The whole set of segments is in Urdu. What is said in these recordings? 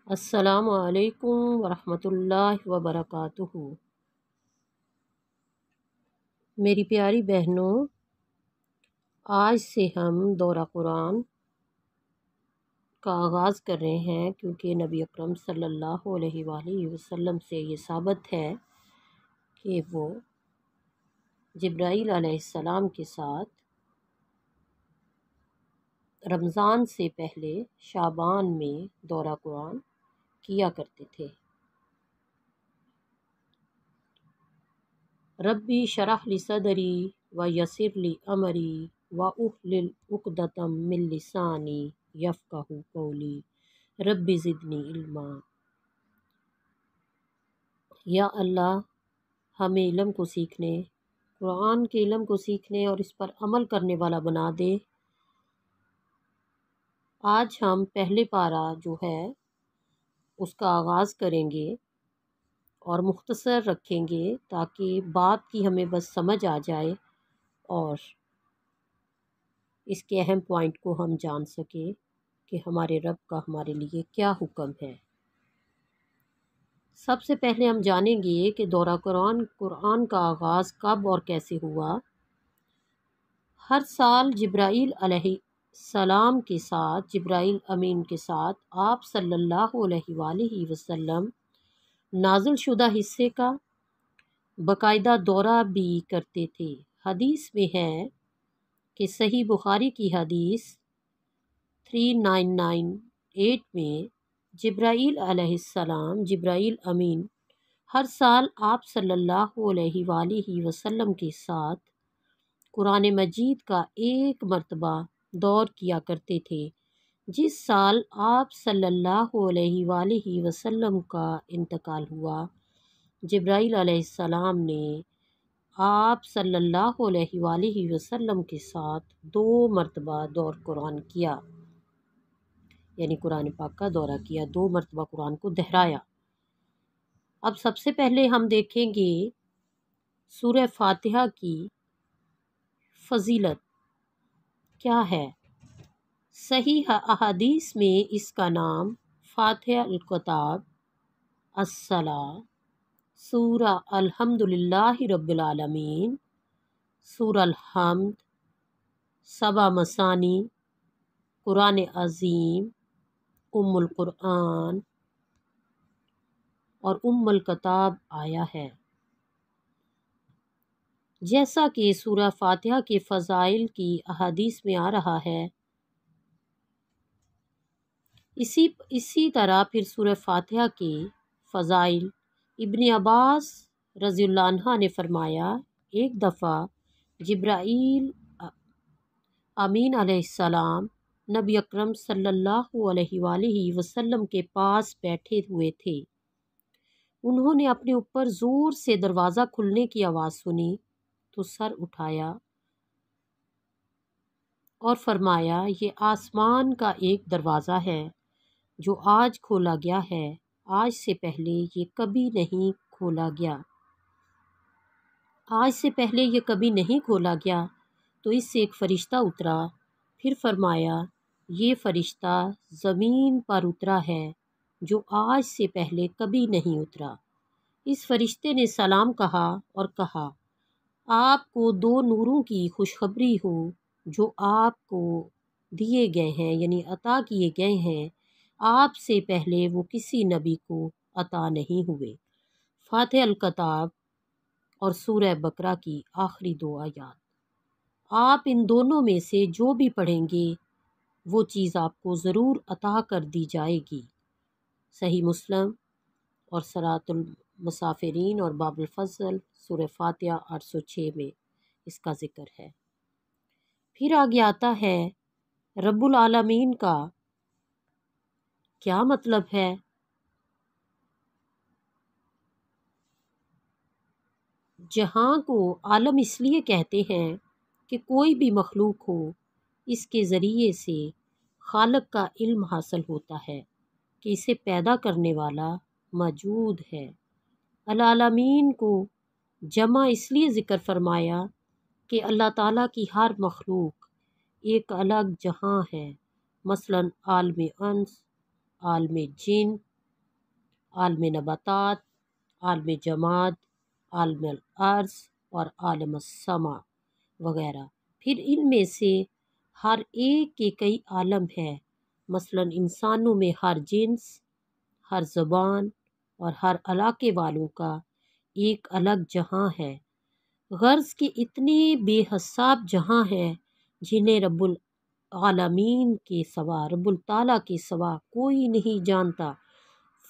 السلام علیکم ورحمۃ اللہ وبرکاتہ۔ میری پیاری بہنوں، آج سے ہم دورہ قرآن کا آغاز کر رہے ہیں، کیونکہ نبی اکرم صلی اللہ علیہ وآلہ وسلم سے یہ ثابت ہے کہ وہ جبرائیل علیہ السلام کے ساتھ رمضان سے پہلے شعبان میں دورہ قرآن کیا کرتے تھے۔ ربی شرح لی صدری و یسر لی امری واحلل عقدۃ من لسانی یفقہوا قولی ربی زدنی علما۔ یا اللہ، ہمیں علم کو سیکھنے، قرآن کے علم کو سیکھنے اور اس پر عمل کرنے والا بنا دے۔ آج ہم پہلے پارہ جو ہے اس کا آغاز کریں گے اور مختصر رکھیں گے تاکہ بات کی ہمیں بس سمجھ آ جائے اور اس کے اہم پوائنٹ کو ہم جان سکیں کہ ہمارے رب کا ہمارے لیے کیا حکم ہے۔ سب سے پہلے ہم جانیں گے کہ دورہ قرآن کا آغاز کب اور کیسے ہوا۔ ہر سال جبرائیل علیہ السلام کے ساتھ، جبرائیل امین کے ساتھ آپ صلی اللہ علیہ وآلہ وسلم نازل شدہ حصے کا باقاعدہ دورہ بھی کرتے تھے۔ حدیث میں ہے کہ صحیح بخاری کی حدیث 3998 میں جبرائیل علیہ السلام، جبرائیل امین ہر سال آپ صلی اللہ علیہ وآلہ وسلم کے ساتھ قرآن مجید کا ایک مرتبہ دور کیا کرتے تھے۔ جس سال آپ صلی اللہ علیہ وآلہ وسلم کا انتقال ہوا، جبرائیل علیہ السلام نے آپ صلی اللہ علیہ وآلہ وسلم کے ساتھ 2 مرتبہ دور قرآن کیا، یعنی قرآن پاک کا دورہ کیا، 2 مرتبہ قرآن کو دہرایا۔ اب سب سے پہلے ہم دیکھیں گے سورہ فاتحہ کی فضیلت کیا ہے۔ صحیح احادیث میں اس کا نام فاتحہ الکتاب، الصلاۃ، سورہ الحمد للہ رب العالمین، سورہ الحمد، 7 مثانی، قرآن عظیم، ام القرآن اور ام الکتاب آیا ہے۔ جیسا کہ سورہ فاتحہ کے فضائل کی احادیث میں آ رہا ہے، اسی طرح پھر سورہ فاتحہ کے فضائل ابن عباس رضی اللہ عنہ نے فرمایا، ایک دفعہ جبرائیل امین علیہ السلام نبی اکرم صلی اللہ علیہ وآلہ وسلم کے پاس بیٹھے ہوئے تھے۔ انہوں نے اپنے اوپر زور سے دروازہ کھلنے کی آواز سنی تو سر اٹھایا اور فرمایا، یہ آسمان کا ایک دروازہ ہے جو آج کھولا گیا ہے، آج سے پہلے یہ کبھی نہیں کھولا گیا، آج سے پہلے یہ کبھی نہیں کھولا گیا۔ تو اس سے ایک فرشتہ اترا، پھر فرمایا، یہ فرشتہ زمین پر اترا ہے جو آج سے پہلے کبھی نہیں اترا۔ اس فرشتے نے سلام کہا اور کہا، آپ کو 2 نوروں کی خوشخبری ہو جو آپ کو دیے گئے ہیں، یعنی عطا کیے گئے ہیں، آپ سے پہلے وہ کسی نبی کو عطا نہیں ہوئے۔ فاتحہ الکتاب اور سورہ بقرہ کی آخری 2 آیات۔ آپ ان دونوں میں سے جو بھی پڑھیں گے وہ چیز آپ کو ضرور عطا کر دی جائے گی۔ صحیح مسلم اور صراط المسافرین اور باب الفضل سورہ فاتحہ 806 میں اس کا ذکر ہے۔ پھر آگے آتا ہے رب العالمین کا کیا مطلب ہے۔ جہاں کو عالم اس لیے کہتے ہیں کہ کوئی بھی مخلوق ہو، اس کے ذریعے سے خالق کا علم حاصل ہوتا ہے کہ اسے پیدا کرنے والا موجود ہے۔ العالمین کو جمع اس لیے ذکر فرمایا کہ اللہ تعالیٰ کی ہر مخلوق ایک الگ جہاں ہے، مثلا عالم انس، عالم جن عالم نباتات، عالم جماد، عالم الارض اور عالم السما وغیرہ۔ پھر ان میں سے ہر ایک کے کئی عالم ہیں، مثلا انسانوں میں ہر جنس، ہر زبان اور ہر علاقے والوں کا ایک الگ جہاں ہے۔ غرض کہ اتنے بے حساب جہاں ہیں جنہیں رب العالمین کے سوا، رب التعالیٰ کے سوا کوئی نہیں جانتا۔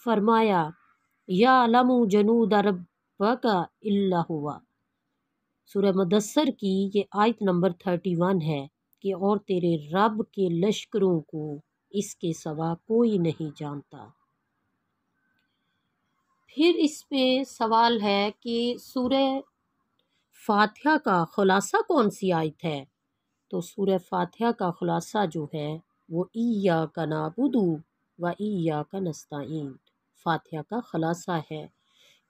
فرمایا یعلم جنود ربک الا ہوا۔ سورہ مدثر کی یہ آیت نمبر 31 ہے کہ اور تیرے رب کے لشکروں کو اس کے سوا کوئی نہیں جانتا۔ پھر اس پہ سوال ہے کہ سورہ فاتحہ کا خلاصہ کون سی آیت ہے؟ تو سورہ فاتحہ کا خلاصہ جو ہے وہ ایاک نعبد و ایاک نستعین فاتحہ کا خلاصہ ہے،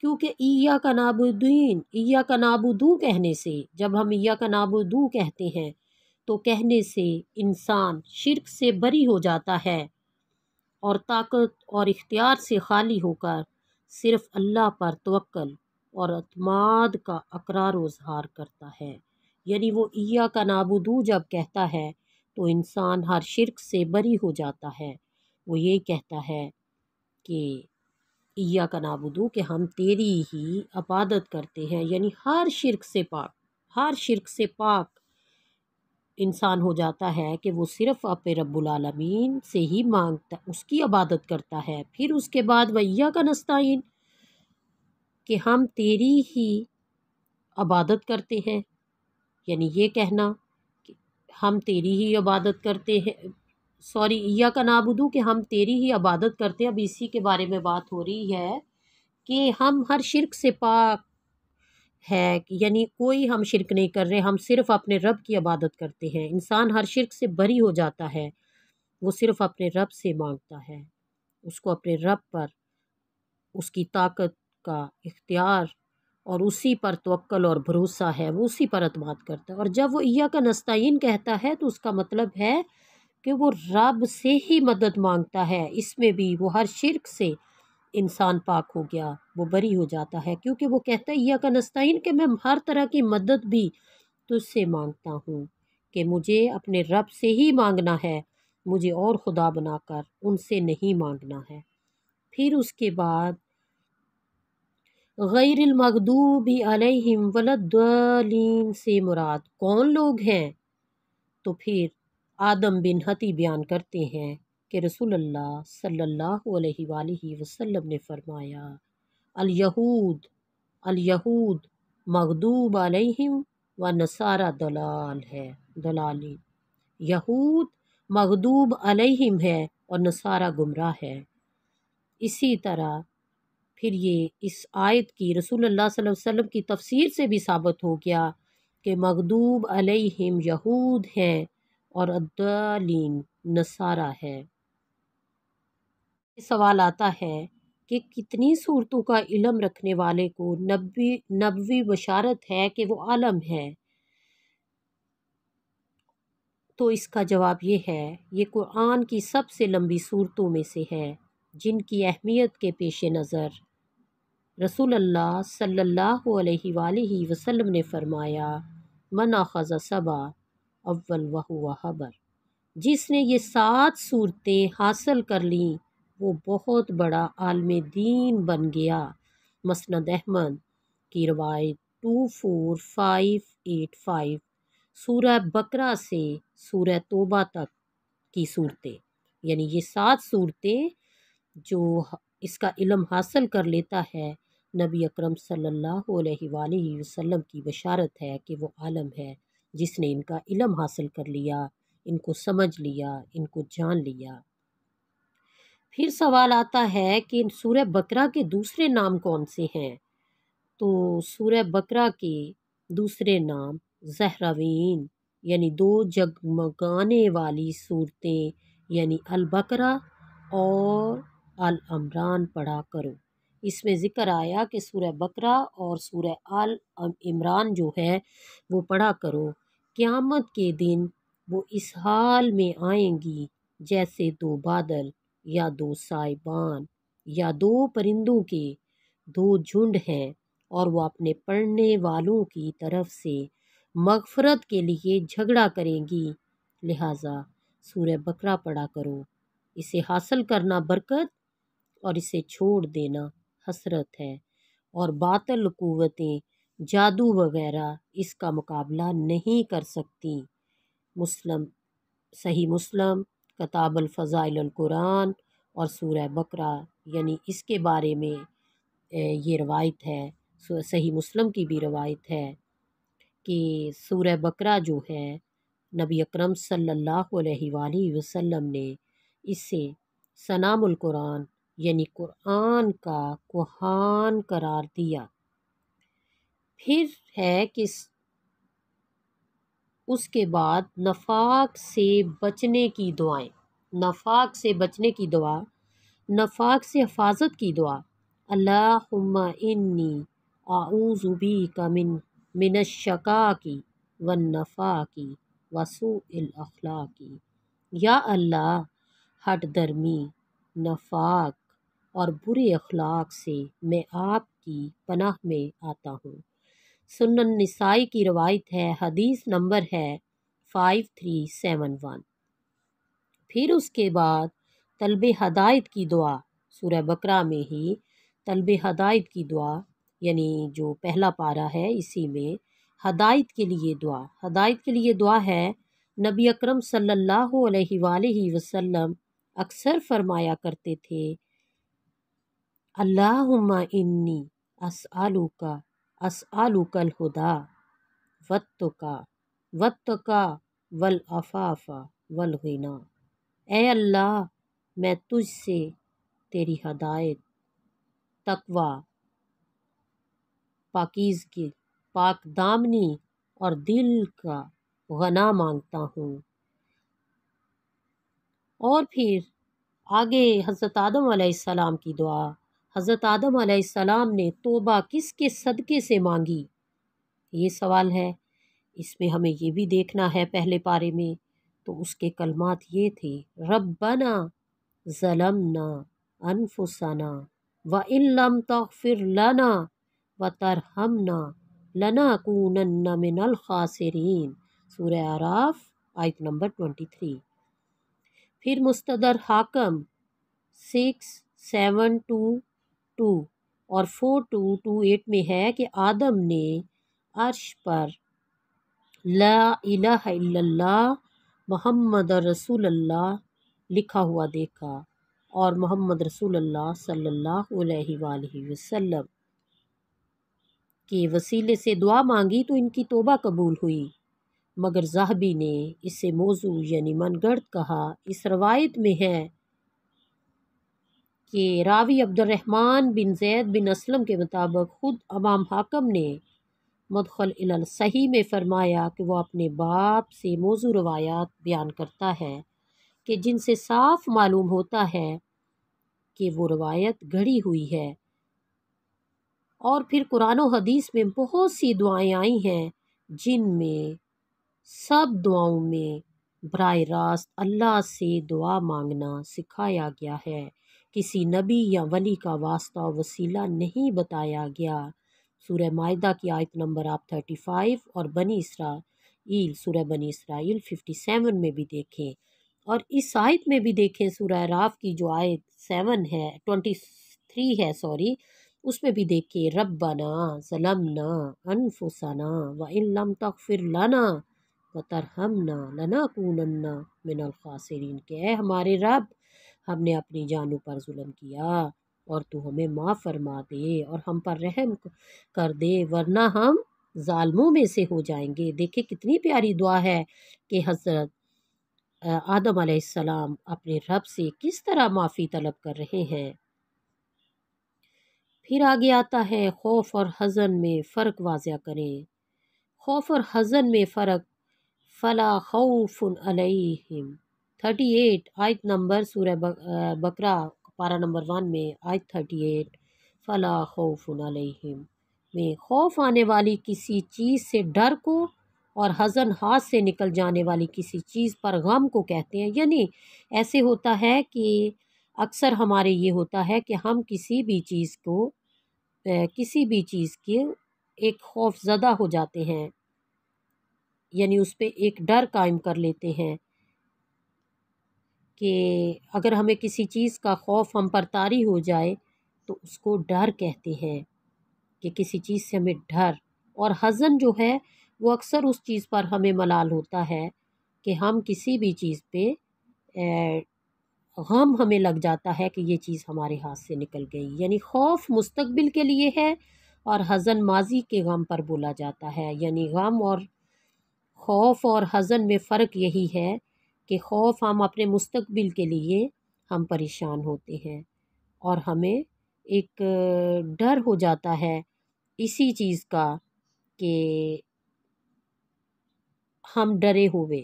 کیونکہ ایاک نعبدین، ایاک نعبدو کہنے سے، جب ہم ایاک نعبدو کہتے ہیں تو کہنے سے انسان شرک سے بری ہو جاتا ہے اور طاقت اور اختیار سے خالی ہو کر صرف اللہ پر توکل اور اعتماد کا اقرار و اظہار کرتا ہے۔ یعنی وہ ایاک نعبدو جب کہتا ہے تو انسان ہر شرک سے بری ہو جاتا ہے، وہ یہ کہتا ہے کہ ایاک نعبدو کہ ہم تیری ہی عبادت کرتے ہیں، یعنی ہر شرک سے پاک، ہر شرک سے پاک انسان ہو جاتا ہے کہ وہ صرف اپنے رب العالمین سے ہی مانگتا، اس کی عبادت کرتا ہے۔ پھر اس کے بعد وَإِيَّاكَ نَسْتَعِينُ کہ ہم تیری ہی عبادت کرتے ہیں، یعنی یہ کہنا کہ ہم تیری ہی عبادت کرتے ہیں، ایاک نعبدو کہ ہم تیری ہی عبادت کرتے ہیں۔ اب اسی کے بارے میں بات ہو رہی ہے کہ ہم ہر شرک سے پاک ہے، یعنی کوئی ہم شرک نہیں کر رہے، ہم صرف اپنے رب کی عبادت کرتے ہیں۔ انسان ہر شرک سے بری ہو جاتا ہے، وہ صرف اپنے رب سے مانگتا ہے، اس کو اپنے رب پر اس کی طاقت کا اختیار اور اسی پر توکل اور بھروسہ ہے، وہ اسی پر اعتماد کرتا ہے۔ اور جب وہ ایاک نستعین کہتا ہے تو اس کا مطلب ہے کہ وہ رب سے ہی مدد مانگتا ہے، اس میں بھی وہ ہر شرک سے انسان پاک ہو گیا، وہ بری ہو جاتا ہے، کیونکہ وہ کہتا ہے ایاک نستعین کہ میں ہر طرح کی مدد بھی تجھ سے مانگتا ہوں، کہ مجھے اپنے رب سے ہی مانگنا ہے، مجھے اور خدا بنا کر ان سے نہیں مانگنا ہے۔ پھر اس کے بعد غیر المغضوب علیہم ولا الضالین سے مراد کون لوگ ہیں؟ تو پھر آدم بن حتی بیان کرتے ہیں کہ رسول اللہ صلی اللہ علیہ وآلہ وسلم نے فرمایا الیہود الیہود مغضوب علیہم و نصارہ دلالین، یہود مغضوب علیہم ہے اور نصارہ گمراہ ہے۔ اسی طرح پھر یہ اس آیت کی رسول اللہ صلی اللہ علیہ وسلم کی تفسیر سے بھی ثابت ہو گیا کہ مغضوب علیہم یہود ہے اور الضالین نصارہ ہے۔ سوال آتا ہے کہ کتنی صورتوں کا علم رکھنے والے کو نبوی بشارت ہے کہ وہ عالم ہے؟ تو اس کا جواب یہ ہے، یہ قرآن کی سب سے لمبی صورتوں میں سے ہے، جن کی اہمیت کے پیش نظر رسول اللہ صلی اللہ علیہ وآلہ وسلم نے فرمایا من اخذ سبع اول وہو حبر، جس نے یہ 7 صورتیں حاصل کر لیں وہ بہت بڑا عالم دین بن گیا۔ مسند احمد کی روایت 24585 سورہ بقرہ سے سورہ توبہ تک کی صورتیں، یعنی یہ 7 صورتیں جو اس کا علم حاصل کر لیتا ہے، نبی اکرم صلی اللہ علیہ وآلہ وسلم کی بشارت ہے کہ وہ عالم ہے جس نے ان کا علم حاصل کر لیا، ان کو سمجھ لیا، ان کو جان لیا۔ پھر سوال آتا ہے کہ سورہ بقرہ کے دوسرے نام کون سے ہیں؟ تو سورہ بقرہ کے دوسرے نام زہراوین، یعنی 2 جگمگانے والی صورتیں، یعنی البقرہ اور العمران پڑھا کرو۔ اس میں ذکر آیا کہ سورہ بقرہ اور سورہ آل عمران جو ہے وہ پڑھا کرو، قیامت کے دن وہ اس حال میں آئیں گی جیسے 2 بادل یا 2 سائبان یا دو پرندوں کے دو جھنڈ ہیں اور وہ اپنے پڑھنے والوں کی طرف سے مغفرت کے لیے جھگڑا کریں گی، لہٰذا سورہ بقرہ پڑھا کرو۔ اسے حاصل کرنا برکت اور اسے چھوڑ دینا حسرت ہے، اور باطل قوتیں جادو وغیرہ اس کا مقابلہ نہیں کر سکتی۔ صحیح مسلم کتاب الفضائل القرآن اور سورہ بقرہ، یعنی اس کے بارے میں یہ روایت ہے، صحیح مسلم کی بھی روایت ہے کہ سورہ بقرہ جو ہے نبی اکرم صلی اللہ علیہ وآلہ وسلم نے اسے سنام القرآن یعنی قرآن کا کوہان قرار دیا۔ پھر ہے کہ اس کے بعد نفاق سے بچنے کی دعائیں، نفاق سے بچنے کی دعا، نفاق سے حفاظت کی دعا، اللہم انی اعوذ بیک من الشقاق والنفاق وسوء الاخلاق۔ یا اللہ، ہٹ درمی، نفاق اور برے اخلاق سے میں آپ کی پناہ میں آتا ہوں۔ سنن نسائی کی روایت ہے، حدیث نمبر ہے 5371۔ پھر اس کے بعد طلب ہدایت کی دعا، سورہ بقرہ میں ہی طلب ہدایت کی دعا، یعنی جو پہلا پارہ ہے اسی میں ہدایت کے لیے دعا، ہدایت کے لیے دعا ہے۔ نبی اکرم صلی اللہ علیہ وآلہ وسلم اکثر فرمایا کرتے تھے، اللہم انی اسألک الہدی والتقی والعفاف والغنی۔ اے اللہ، میں تجھ سے تیری ہدایت، تقوی، پاکیزگی، پاک دامنی اور دل کا غنا مانگتا ہوں۔ اور پھر آگے حضرت آدم علیہ السلام کی دعا، حضرت آدم علیہ السلام نے توبہ کس کے صدقے سے مانگی؟ یہ سوال ہے، اس میں ہمیں یہ بھی دیکھنا ہے پہلے پارے میں، تو اس کے کلمات یہ تھے، ربنا ظلمنا انفسنا وان لم تغفر لنا وترحمنا لنکونن من الخاسرین، سورہ اعراف آیت نمبر 23۔ پھر مستدر حاکم 6722 اور 4228 میں ہے کہ آدم نے عرش پر لا الہ الا اللہ محمد رسول اللہ لکھا ہوا دیکھا، اور محمد رسول اللہ صلی اللہ علیہ وآلہ وسلم کے وسیلے سے دعا مانگی تو ان کی توبہ قبول ہوئی۔ مگر ذہبی نے اسے موضوع یعنی من گھڑت کہا۔ اس روایت میں ہے کہ راوی عبد الرحمن بن زید بن اسلم کے مطابق خود امام حاکم نے مدخل الی الصحیح میں فرمایا کہ وہ اپنے باپ سے موضوع روایات بیان کرتا ہے کہ جن سے صاف معلوم ہوتا ہے کہ وہ روایت گھڑی ہوئی ہے۔ اور پھر قرآن و حدیث میں بہت سی دعائیں آئی ہیں جن میں سب دعاؤں میں براہ راست اللہ سے دعا مانگنا سکھایا گیا ہے، کسی نبی یا ولی کا واسطہ و وسیلہ نہیں بتایا گیا۔ سورہ مائدہ کی آیت نمبر آپ 35 اور بنی اسرائیل، سورہ بنی اسرائیل 57 میں بھی دیکھیں، اور اس آیت میں بھی دیکھیں سورہ اعراف کی جو آیت 23 ہے اس میں بھی دیکھیں، ربنا ظلمنا انفسنا وان لم تغفر لنا وترحمنا لنکونن من الخاسرین، کہ اے ہمارے رب، ہم نے اپنی جانوں پر ظلم کیا اور تو ہمیں معاف فرما دے اور ہم پر رحم کر دے ورنہ ہم ظالموں میں سے ہو جائیں گے۔ دیکھیں کتنی پیاری دعا ہے کہ حضرت آدم علیہ السلام اپنے رب سے کس طرح معافی طلب کر رہے ہیں۔ پھر آگے آتا ہے خوف اور حزن میں فرق واضح کریں۔ خوف اور حزن میں فرق، فلا خوف علیہم 38 آیت نمبر سورہ بقرہ پارہ نمبر 1 میں آیت 38، فلا خوف علیہم میں خوف آنے والی کسی چیز سے ڈر کو، اور حزن ہاتھ سے نکل جانے والی کسی چیز پر غم کو کہتے ہیں۔ یعنی ایسے ہوتا ہے کہ اکثر ہمارے یہ ہوتا ہے کہ ہم کسی بھی چیز کے ایک خوف زدہ ہو جاتے ہیں، یعنی اس پہ ایک ڈر قائم کر لیتے ہیں کہ اگر ہمیں کسی چیز کا خوف ہم پر طاری ہو جائے تو اس کو ڈر کہتے ہیں، کہ کسی چیز سے ہمیں ڈر۔ اور حزن جو ہے وہ اکثر اس چیز پر ہمیں ملال ہوتا ہے کہ ہم کسی بھی چیز پہ غم ہمیں لگ جاتا ہے کہ یہ چیز ہمارے ہاتھ سے نکل گئی، یعنی خوف مستقبل کے لیے ہے اور حزن ماضی کے غم پر بولا جاتا ہے۔ یعنی غم اور خوف اور حزن میں فرق یہی ہے کہ خوف ہم اپنے مستقبل کے لیے ہم پریشان ہوتے ہیں اور ہمیں ایک ڈر ہو جاتا ہے اسی چیز کا کہ ہم ڈرے ہوئے،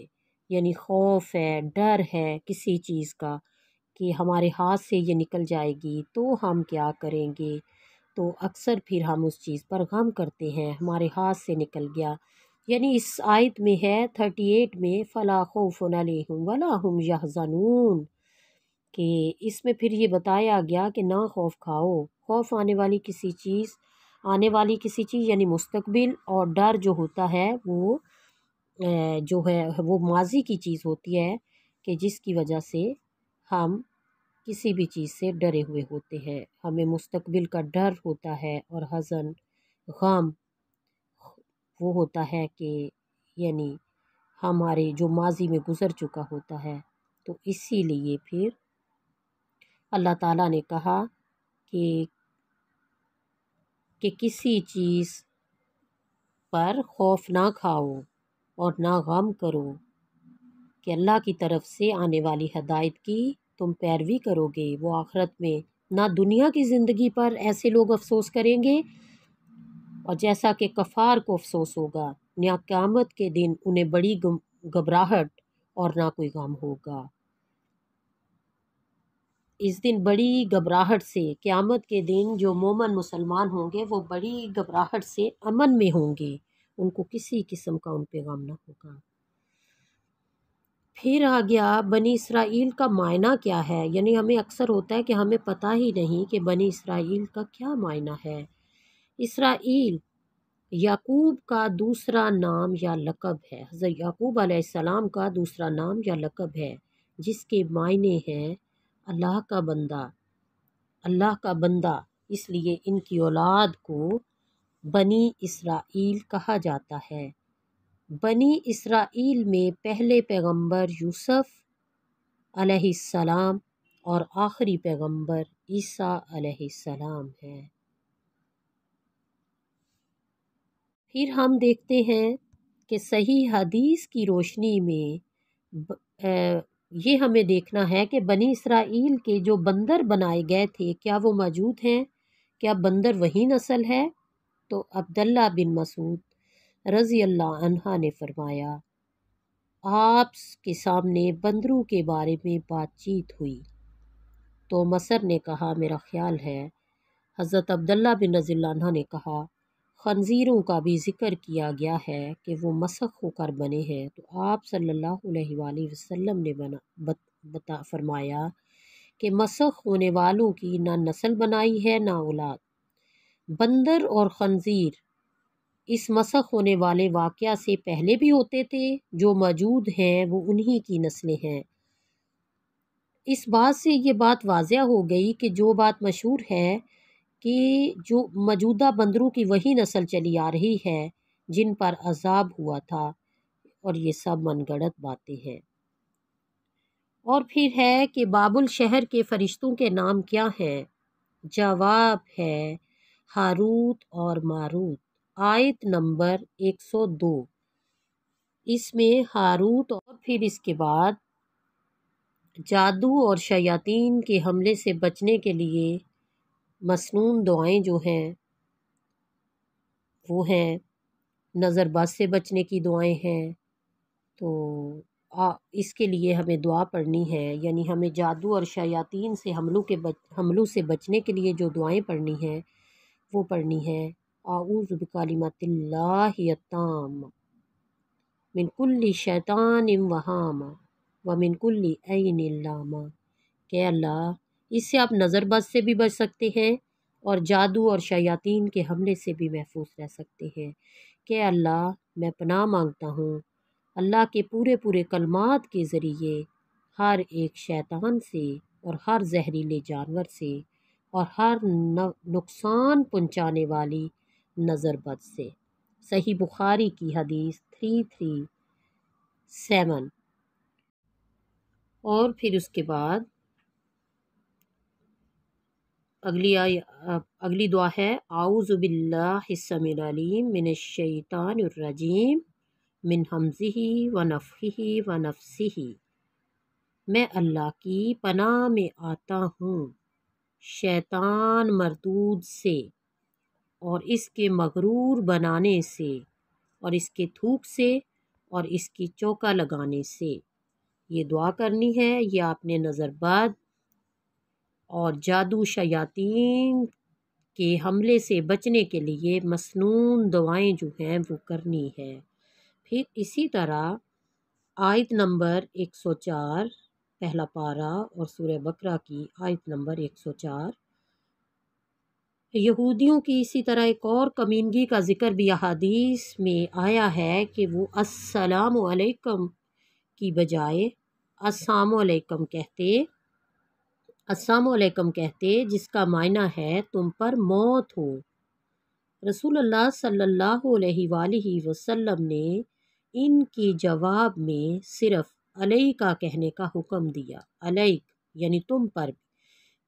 یعنی خوف ہے، ڈر ہے کسی چیز کا کہ ہمارے ہاتھ سے یہ نکل جائے گی تو ہم کیا کریں گے، تو اکثر پھر ہم اس چیز پر غم کرتے ہیں، ہمارے ہاتھ سے نکل گیا۔ یعنی اس آیت میں ہے 38 میں فَلَا خَوْفٌ عَلَيْهِمْ وَلَا هُمْ يَحْزَنُونَ، کہ اس میں پھر یہ بتایا گیا کہ نہ خوف کھاؤ، خوف آنے والی کسی چیز یعنی مستقبل، اور ڈر جو ہوتا ہے وہ جو ہے وہ ماضی کی چیز ہوتی ہے کہ جس کی وجہ سے ہم کسی بھی چیز سے ڈرے ہوئے ہوتے ہیں، ہمیں مستقبل کا ڈر ہوتا ہے۔ اور حزن، غم وہ ہوتا ہے کہ یعنی ہمارے جو ماضی میں گزر چکا ہوتا ہے، تو اسی لیے پھر اللہ تعالیٰ نے کہا کہ کسی چیز پر خوف نہ کھاؤ اور نہ غم کرو کہ اللہ کی طرف سے آنے والی ہدایت کی تم پیروی کرو گے، وہ آخرت میں نہ دنیا کی زندگی پر ایسے لوگ افسوس کریں گے اور جیسا کہ کفار کو افسوس ہوگا، نہ قیامت کے دن انہیں بڑی گھبراہٹ اور نہ کوئی غم ہوگا۔ اس دن بڑی گھبراہٹ سے، قیامت کے دن جو مومن مسلمان ہوں گے وہ بڑی گھبراہٹ سے امن میں ہوں گے، ان کو کسی قسم کا ان پہ غم نہ ہوگا۔ پھر آ گیا بنی اسرائیل کا معنی کیا ہے، یعنی ہمیں اکثر ہوتا ہے کہ ہمیں پتہ ہی نہیں کہ بنی اسرائیل کا کیا معنی ہے۔ اسرائیل یعقوب کا دوسرا نام یا لقب ہے، حضرت یعقوب علیہ السلام کا دوسرا نام یا لقب ہے، جس کے معنی ہیں اللہ کا بندہ، اللہ کا بندہ، اس لیے ان کی اولاد کو بنی اسرائیل کہا جاتا ہے۔ بنی اسرائیل میں پہلے پیغمبر یوسف علیہ السلام اور آخری پیغمبر عیسیٰ علیہ السلام ہیں۔ پھر ہم دیکھتے ہیں کہ صحیح حدیث کی روشنی میں یہ ہمیں دیکھنا ہے کہ بنی اسرائیل کے جو بندر بنائے گئے تھے کیا وہ موجود ہیں، کیا بندر وہی نسل ہے؟ تو عبداللہ بن مسعود رضی اللہ عنہ نے فرمایا آپ کے سامنے بندروں کے بارے میں بات چیت ہوئی تو مصر نے کہا میرا خیال ہے، حضرت عبداللہ بن رضی اللہ عنہ نے کہا خنزیروں کا بھی ذکر کیا گیا ہے کہ وہ مسخ ہو کر بنے ہیں، تو آپ صلی اللہ علیہ وآلہ وسلم نے فرمایا کہ مسخ ہونے والوں کی نہ نسل بنائی ہے نہ اولاد۔ بندر اور خنزیر اس مسخ ہونے والے واقعہ سے پہلے بھی ہوتے تھے، جو موجود ہیں وہ انہی کی نسلیں ہیں۔ اس بات سے یہ بات واضح ہو گئی کہ جو بات مشہور ہے کہ جو موجودہ بندروں کی وہی نسل چلی آ رہی ہے جن پر عذاب ہوا تھا، اور یہ سب من گڑت باتیں ہیں۔ اور پھر ہے کہ بابل شہر کے فرشتوں کے نام کیا ہیں؟ جواب ہے ہاروت اور ماروت، آیت نمبر 102۔ اس میں ہاروت اور پھر اس کے بعد جادو اور شیاطین کے حملے سے بچنے کے لیے مسنون دعائیں جو ہیں وہ ہیں، نظر بد سے بچنے کی دعائیں ہیں، تو اس کے لیے ہمیں دعا پڑھنی ہے، یعنی ہمیں جادو اور شیاطین سے حملوں سے بچنے کے لیے جو دعائیں پڑھنی ہیں وہ پڑھنی ہے۔ اعوذ بکلمات اللہ التامہ من کل شیطان وہامہ ومن کل عین لامہ، کہ اللہ اس سے آپ نظر بد سے بھی بچ سکتے ہیں اور جادو اور شیاطین کے حملے سے بھی محفوظ رہ سکتے ہیں۔ کہ اللہ میں پناہ مانگتا ہوں اللہ کے پورے کلمات کے ذریعے ہر ایک شیطان سے اور ہر زہریلے جانور سے اور ہر نقصان پہنچانے والی نظر بد سے۔ صحیح بخاری کی حدیث 337۔ اور پھر اس کے بعد اگلی دعا ہے اعوذ باللہ السمیع العلیم من الشیطان الرجیم من حمزہ ونفخہ ونفثہ۔ میں اللہ کی پناہ میں آتا ہوں شیطان مردود سے اور اس کے مغرور بنانے سے اور اس کے تھوک سے اور اس کی چوکا لگانے سے۔ یہ دعا کرنی ہے، یہ آپ نے نظر بد اور جادو شیاطین کے حملے سے بچنے کے لیے مسنون دعائیں جو ہیں وہ کرنی ہے۔ پھر اسی طرح آیت نمبر 104 پہلا پارہ اور سورہ بقرہ کی آیت نمبر 104۔ یہودیوں کی اسی طرح ایک اور کمینگی کا ذکر بھی احادیث میں آیا ہے کہ وہ السلام علیکم کی بجائے السلام علیکم کہتے جس کا معنی ہے تم پر موت ہو۔ رسول اللہ صلی اللہ علیہ وآلہ وسلم نے ان کے جواب میں صرف علیکہ کہنے کا حکم دیا، علیک یعنی تم پر،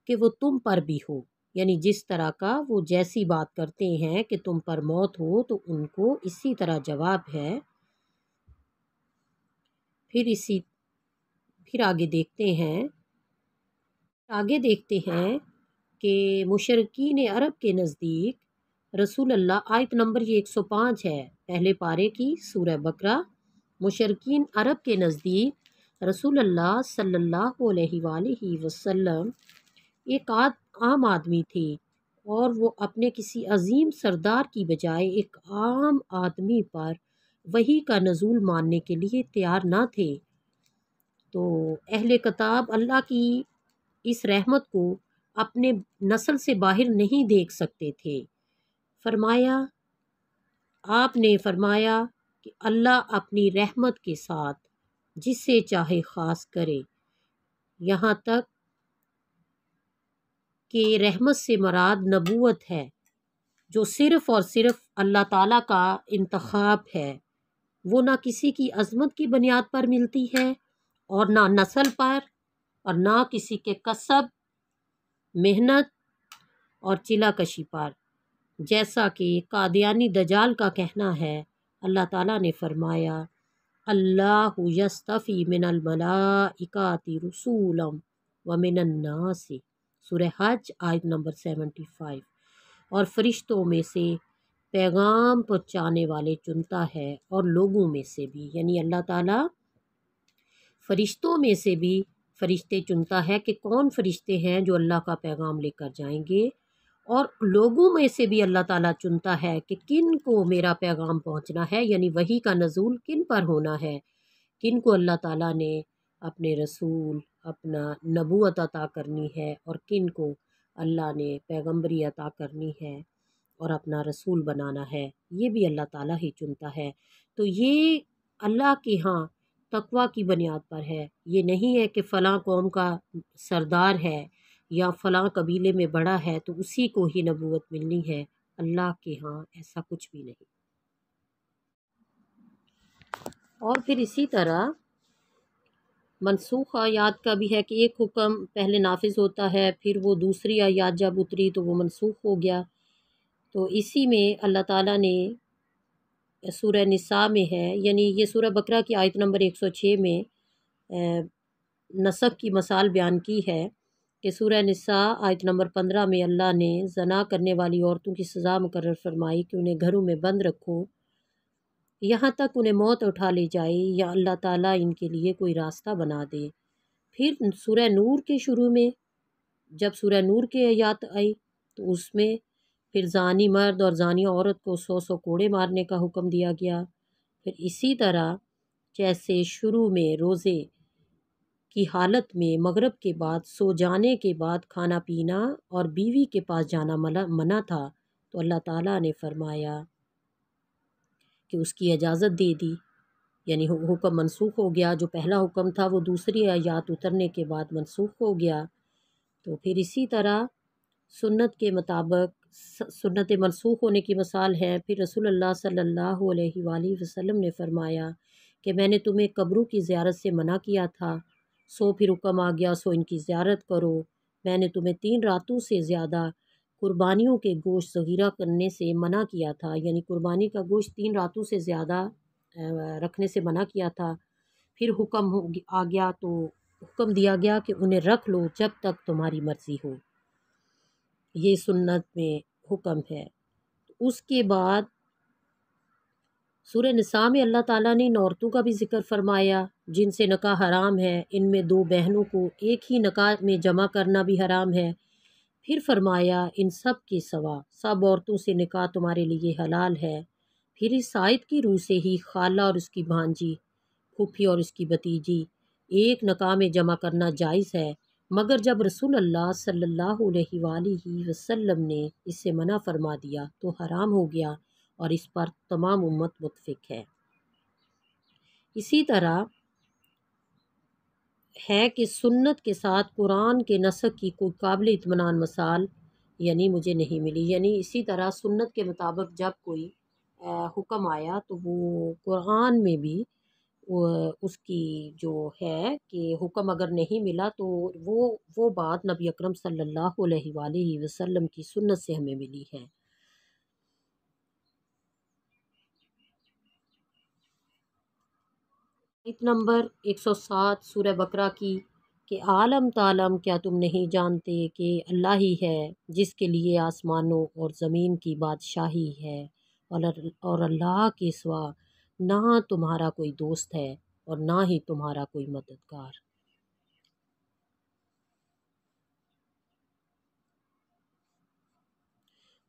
کہ وہ تم پر بھی ہو، یعنی جس طرح کا وہ جیسی بات کرتے ہیں کہ تم پر موت ہو تو ان کو اسی طرح جواب ہے۔ پھر آگے دیکھتے ہیں کہ مشرکین عرب کے نزدیک رسول اللہ، آیت نمبر یہ 105 ہے پہلے پارے کی سورہ بقرہ۔ مشرکین عرب کے نزدیک رسول اللہ صلی اللہ علیہ وآلہ وسلم ایک عام آدمی تھے اور وہ اپنے کسی عظیم سردار کی بجائے ایک عام آدمی پر وحی کا نزول ماننے کے لیے تیار نہ تھے۔ تو اہل کتاب اللہ کی اس رحمت کو اپنے نسل سے باہر نہیں دیکھ سکتے تھے۔ آپ نے فرمایا کہ اللہ اپنی رحمت کے ساتھ جسے چاہے خاص کرے، یہاں تک کہ رحمت سے مراد نبوت ہے جو صرف اور صرف اللہ تعالیٰ کا انتخاب ہے۔ وہ نہ کسی کی عظمت کی بنیاد پر ملتی ہے اور نہ نسل پر اور نہ کسی کے کسب، محنت اور چلا کشی پر، جیسا کہ قادیانی دجال کا کہنا ہے۔ اللہ تعالیٰ نے فرمایا اللہ یصطفی من الملائکۃ رسولا ومن الناس، سورہ حج آیت نمبر 75۔ اور فرشتوں میں سے پیغام پہنچانے والے چنتا ہے اور لوگوں میں سے بھی، یعنی اللہ تعالیٰ فرشتوں میں سے بھی فرشتے چنتا ہے کہ کون فرشتے ہیں جو اللہ کا پیغام لے کر جائیں گے، اور لوگوں میں سے بھی اللہ تعالیٰ چنتا ہے کہ کن کو میرا پیغام پہنچنا ہے، یعنی وحی کا نزول کن پر ہونا ہے، کن کو اللہ تعالیٰ نے اپنے رسول، اپنا نبوت عطا کرنی ہے، اور کن کو اللہ نے پیغمبری عطا کرنی ہے اور اپنا رسول بنانا ہے، یہ بھی اللہ تعالیٰ ہی چنتا ہے۔ تو یہ اللہ کے ہاں تقویٰ کی بنیاد پر ہے، یہ نہیں ہے کہ فلاں قوم کا سردار ہے یا فلاں قبیلے میں بڑا ہے تو اسی کو ہی نبوت ملنی ہے۔ اللہ کے ہاں ایسا کچھ بھی نہیں۔ اور پھر اسی طرح منسوخ آیات کا بھی ہے کہ ایک حکم پہلے نافذ ہوتا ہے، پھر وہ دوسری آیات جب اتری تو وہ منسوخ ہو گیا۔ تو اسی میں اللہ تعالیٰ نے سورہ نساء میں ہے، یعنی یہ سورہ بقرہ کی آیت نمبر 106 میں نسخ کی مثال بیان کی ہے کہ سورہ نساء آیت نمبر 15 میں اللہ نے زنا کرنے والی عورتوں کی سزا مقرر فرمائی کہ انہیں گھروں میں بند رکھو یہاں تک انہیں موت اٹھا لی جائے یا اللہ تعالیٰ ان کے لیے کوئی راستہ بنا دے۔ پھر سورہ نور کے شروع میں جب سورہ نور کے آیات آئی تو اس میں پھر زانی مرد اور زانی عورت کو 100 کوڑے مارنے کا حکم دیا گیا۔ پھر اسی طرح جیسے شروع میں روزے کی حالت میں مغرب کے بعد سو جانے کے بعد کھانا پینا اور بیوی کے پاس جانا منع تھا، تو اللہ تعالیٰ نے فرمایا کہ اس کی اجازت دے دی، یعنی حکم منسوخ ہو گیا۔ جو پہلا حکم تھا وہ دوسری آیات اترنے کے بعد منسوخ ہو گیا۔ تو پھر اسی طرح سنت کے مطابق سنت منسوخ ہونے کی مثال ہے۔ پھر رسول اللہ صلی اللہ علیہ وآلہ وسلم نے فرمایا کہ میں نے تمہیں قبروں کی زیارت سے منع کیا تھا، سو پھر حکم آ گیا سو ان کی زیارت کرو۔ میں نے تمہیں 3 راتوں سے زیادہ قربانیوں کے گوشت ذخیرہ کرنے سے منع کیا تھا، یعنی قربانی کا گوشت 3 راتوں سے زیادہ رکھنے سے منع کیا تھا۔ پھر حکم آ گیا تو حکم دیا گیا کہ انہیں رکھ لو جب تک تمہاری مرضی ہو، یہ سنت میں حکم ہے۔ اس کے بعد سورہ نساء میں اللہ تعالیٰ نے ان عورتوں کا بھی ذکر فرمایا جن سے نکاح حرام ہے، ان میں 2 بہنوں کو ایک ہی نکاح میں جمع کرنا بھی حرام ہے۔ پھر فرمایا ان سب کے سوا سب عورتوں سے نکاح تمہارے لیے حلال ہے۔ پھر اس آیت کی روح سے ہی خالہ اور اس کی بھانجی، پھوپھی اور اس کی بھتیجی ایک نکاح میں جمع کرنا جائز ہے، مگر جب رسول اللہ صلی اللہ علیہ وآلہ وسلم نے اس سے منع فرما دیا تو حرام ہو گیا، اور اس پر تمام امت متفق ہے۔ اسی طرح ہے کہ سنت کے ساتھ قرآن کے نسخ کی کوئی قابل اطمینان مثال یعنی مجھے نہیں ملی، یعنی اسی طرح سنت کے مطابق جب کوئی حکم آیا تو وہ قرآن میں بھی اس کی جو ہے کہ حکم اگر نہیں ملا تو وہ بات نبی اکرم صلی اللہ علیہ وآلہ وسلم کی سنت سے ہمیں ملی ہے۔ آیت نمبر 107 سورہ بقرہ کی کہ عالم تعلم، کیا تم نہیں جانتے کہ اللہ ہی ہے جس کے لیے آسمانوں اور زمین کی بادشاہی ہے، اور اللہ کے سوا نہ تمہارا کوئی دوست ہے اور نہ ہی تمہارا کوئی مددگار۔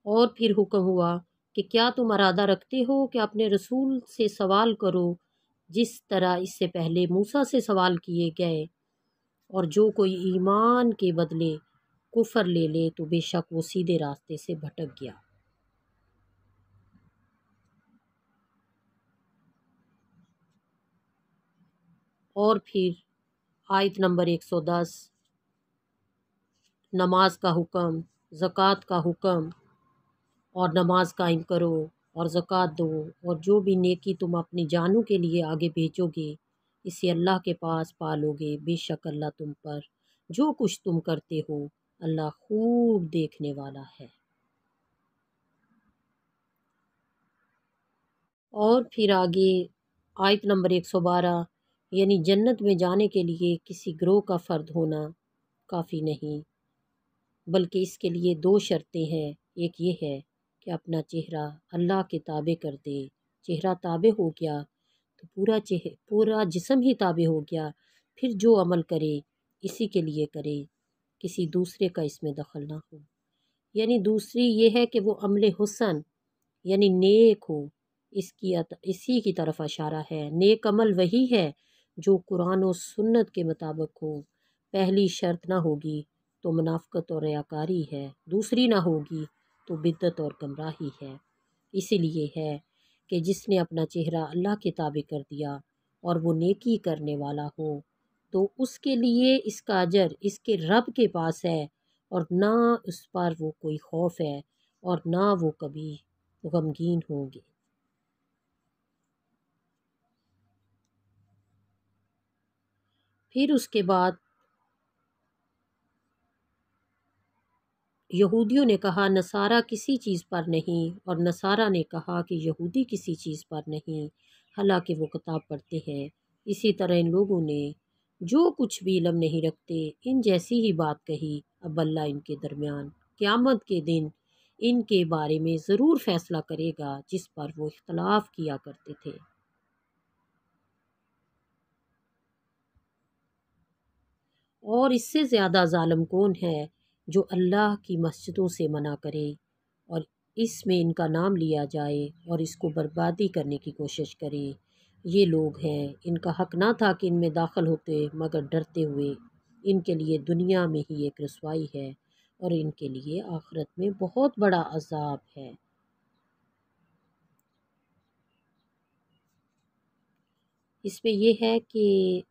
اور پھر حکم ہوا کہ کیا تم ارادہ رکھتے ہو کہ اپنے رسول سے سوال کرو جس طرح اس سے پہلے موسیٰ سے سوال کیے گئے، اور جو کوئی ایمان کے بدلے کفر لے لے تو بے شک وہ سیدھے راستے سے بھٹک گیا۔ اور پھر آیت نمبر 110 نماز کا حکم، زکوٰۃ کا حکم، اور نماز قائم کرو اور زکوٰۃ دو، اور جو بھی نیکی تم اپنی جانوں کے لیے آگے بھیجو گے اسے اللہ کے پاس پالو گے، بے شک اللہ تم پر جو کچھ تم کرتے ہو اللہ خوب دیکھنے والا ہے۔ اور پھر آگے آیت نمبر 112 یعنی جنت میں جانے کے لیے کسی گروہ کا فرد ہونا کافی نہیں، بلکہ اس کے لیے 2 شرطیں ہیں۔ ایک یہ ہے کہ اپنا چہرہ اللہ کے تابع کر دے، چہرہ تابع ہو گیا تو پورا جسم ہی تابع ہو گیا، پھر جو عمل کرے اسی کے لیے کرے، کسی دوسرے کا اس میں دخل نہ ہو۔ یعنی دوسری یہ ہے کہ وہ عمل حسن یعنی نیک ہو، اسی کی طرف اشارہ ہے۔ نیک عمل وہی ہے جو قرآن و سنت کے مطابق ہو۔ پہلی شرط نہ ہوگی تو منافقت اور ریاکاری ہے، دوسری نہ ہوگی تو بدعت اور گمراہی ہے۔ اسی لیے ہے کہ جس نے اپنا چہرہ اللہ کے تابع کر دیا اور وہ نیکی کرنے والا ہو تو اس کے لیے اس کا اجر اس کے رب کے پاس ہے، اور نہ اس پر وہ کوئی خوف ہے اور نہ وہ کبھی غمگین ہوں گے۔ پھر اس کے بعد یہودیوں نے کہا نصارہ کسی چیز پر نہیں، اور نصارہ نے کہا کہ یہودی کسی چیز پر نہیں، حالانکہ وہ کتاب پڑھتے ہیں۔ اسی طرح ان لوگوں نے جو کچھ بھی علم نہیں رکھتے ان جیسی ہی بات کہی، اب اللہ ان کے درمیان قیامت کے دن ان کے بارے میں ضرور فیصلہ کرے گا جس پر وہ اختلاف کیا کرتے تھے۔ اور اس سے زیادہ ظالم کون ہے جو اللہ کی مسجدوں سے منع کرے اور اس میں ان کا نام لیا جائے اور اس کو بربادی کرنے کی کوشش کرے۔ یہ لوگ ہیں، ان کا حق نہ تھا کہ ان میں داخل ہوتے مگر ڈرتے ہوئے۔ ان کے لیے دنیا میں ہی ایک رسوائی ہے اور ان کے لیے آخرت میں بہت بڑا عذاب ہے۔ اس میں یہ ہے کہ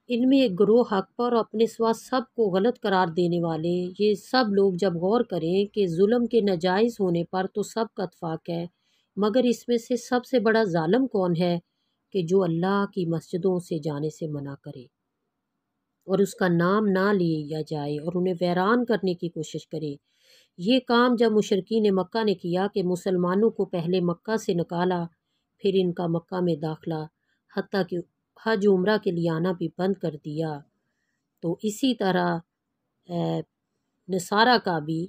ان میں ایک گروہ حق پر اپنے سوا سب کو غلط قرار دینے والے یہ سب لوگ جب غور کریں کہ ظلم کے ناجائز ہونے پر تو سب کا اتفاق ہے، مگر اس میں سے سب سے بڑا ظالم کون ہے کہ جو اللہ کی مسجدوں سے جانے سے منع کرے اور اس کا نام نہ لیا جائے اور انہیں ویران کرنے کی کوشش کرے۔ یہ کام جب مشرکین مکہ نے کیا کہ مسلمانوں کو پہلے مکہ سے نکالا، پھر ان کا مکہ میں داخلہ، حتیٰ کہ حج عمرہ کے لیے آنا بھی بند کر دیا، تو اسی طرح نصارہ کا بھی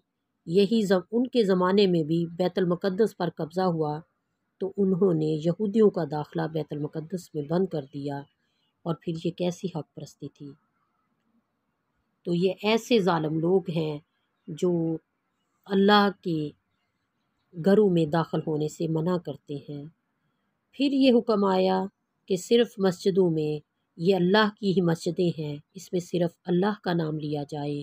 ان کے زمانے میں بھی بیت المقدس پر قبضہ ہوا تو انہوں نے یہودیوں کا داخلہ بیت المقدس میں بند کر دیا، اور پھر یہ کیسی حق پرستی تھی۔ تو یہ ایسے ظالم لوگ ہیں جو اللہ کے گھروں میں داخل ہونے سے منع کرتے ہیں۔ پھر یہ حکم آیا کہ صرف مسجدوں میں، یہ اللہ کی ہی مسجدیں ہیں، اس میں صرف اللہ کا نام لیا جائے،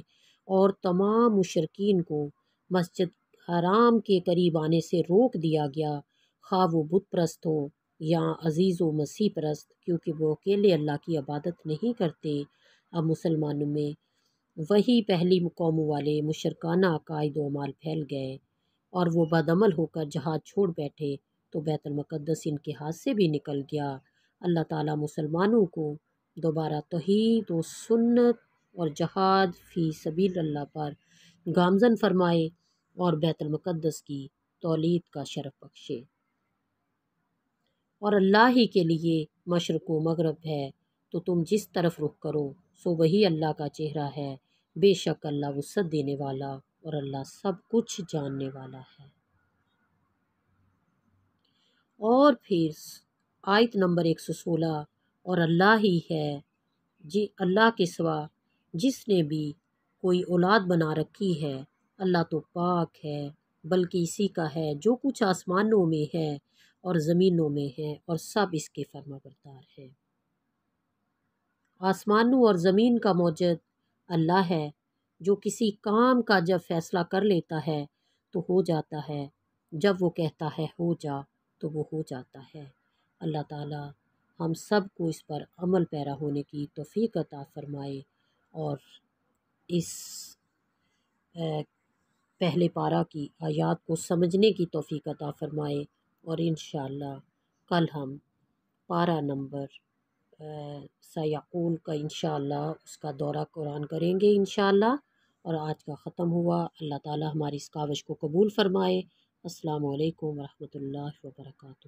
اور تمام مشرکین کو مسجد حرام کے قریب آنے سے روک دیا گیا، خواہ وہ بت پرست ہو یا عزیز و مسیح پرست، کیونکہ وہ اکیلے اللہ کی عبادت نہیں کرتے۔ اب مسلمانوں میں وہی پہلی قوموں والے مشرکانہ عقائد و اعمال پھیل گئے اور وہ بدعمل ہو کر جہاد چھوڑ بیٹھے، تو بیت المقدس ان کے ہاتھ سے بھی نکل گیا۔ اللہ تعالیٰ مسلمانوں کو دوبارہ توحید و سنت اور جہاد فی سبیل اللہ پر گامزن فرمائے اور بیت المقدس کی تولید کا شرف بخشے۔ اور اللہ ہی کے لیے مشرق و مغرب ہے، تو تم جس طرف رخ کرو سو وہی اللہ کا چہرہ ہے، بے شک اللہ وسعت دینے والا اور اللہ سب کچھ جاننے والا ہے۔ اور پھر آیت نمبر 116، اور اللہ ہی ہے اللہ کے سوا جس نے بھی کوئی اولاد بنا رکھی ہے، اللہ تو پاک ہے، بلکہ اسی کا ہے جو کچھ آسمانوں میں ہے اور زمینوں میں ہے، اور سب اس کے فرما بردار ہیں۔ آسمانوں اور زمین کا موجد اللہ ہے، جو کسی کام کا جب فیصلہ کر لیتا ہے تو ہو جاتا ہے، جب وہ کہتا ہے ہو جا تو وہ ہو جاتا ہے۔ اللہ تعالی ہم سب کو اس پر عمل پیرا ہونے کی توفیق عطا فرمائے اور اس پہلے پارہ کی آیات کو سمجھنے کی توفیق عطا فرمائے، اور انشاءاللہ کل ہم پارہ نمبر سیقول کا انشاءاللہ اس کا دورہ قرآن کریں گے انشاءاللہ، اور آج کا ختم ہوا۔ اللہ تعالی ہماری اس کاوش کو قبول فرمائے۔ السلام علیکم ورحمۃ اللہ وبرکاتہ۔